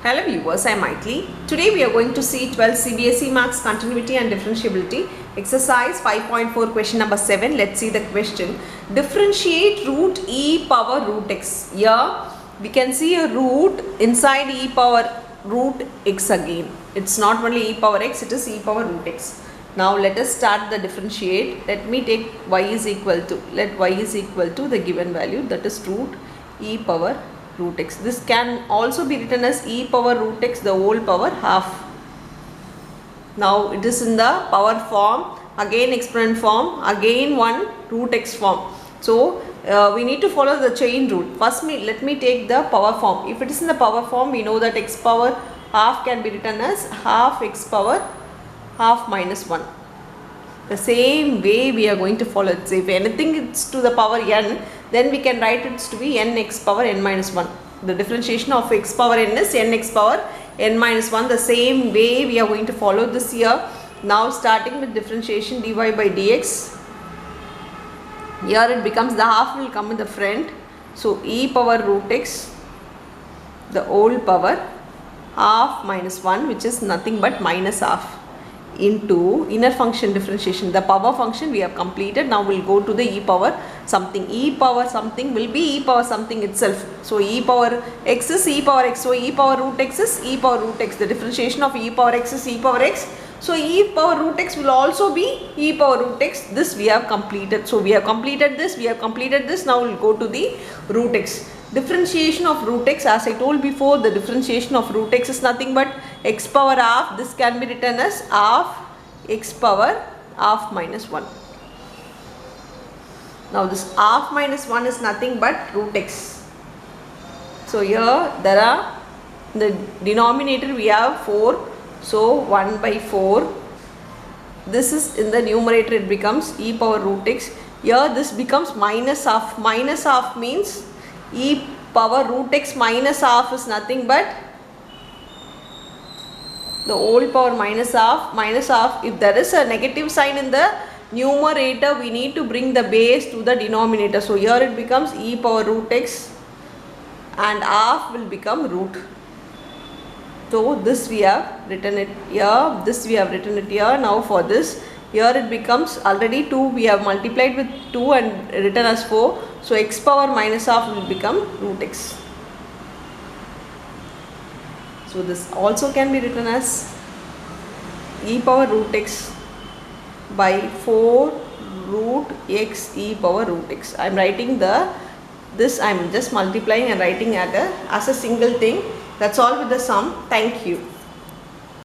Hello viewers, I am Maitli. Today we are going to see 12 CBSE Maths Continuity and Differentiability Exercise 5.4 question number 7. Let's see the question. Differentiate root e power root x. Here we can see a root inside e power root x again. It's not only e power x, it is e power root x. Now let us start the differentiate. Let me take y is equal to, let y is equal to the given value, that is root e power root x. This can also be written as e power root x the whole power half. Now it is in the power form, again exponent form, again one root x form. So we need to follow the chain rule. First let me take the power form. If it is in the power form, we know that x power half can be written as half x power half minus 1. The same way we are going to follow it. So if anything is to the power n, then we can write it to be n x power n minus 1. The differentiation of x power n is n x power n minus 1. The same way we are going to follow this here. Now starting with differentiation dy by dx. Here it becomes the half will come in the front. So e power root x the whole power half minus 1, which is nothing but minus half, into inner function differentiation. The power function we have completed. Now we'll go to the e power something. E power something will be e power something itself. So e power x is e power x. So e power root x is e power root x. The differentiation of e power x is e power x. So e power root x will also be e power root x. This we have completed. So we have completed this, we have completed this. Now we'll go to the root x. Differentiation of root x, as I told before, the differentiation of root x is nothing but x power half. This can be written as half x power half minus 1. Now this half minus 1 is nothing but root x. So here there are, the denominator we have 4. So 1 by 4. This is in the numerator, it becomes e power root x. Here this becomes minus half. Minus half means e power root x minus half is nothing but the whole power minus half. Minus half, if there is a negative sign in the numerator, we need to bring the base to the denominator. So here it becomes e power root x and half will become root. So this we have written it here, this we have written it here. Now for this, here it becomes already 2, we have multiplied with 2 and written as 4. So x power minus half will become root x. So this also can be written as e power root x by 4 root x e power root x. I am writing this I am just multiplying and writing as a single thing. That's all with the sum. Thank you.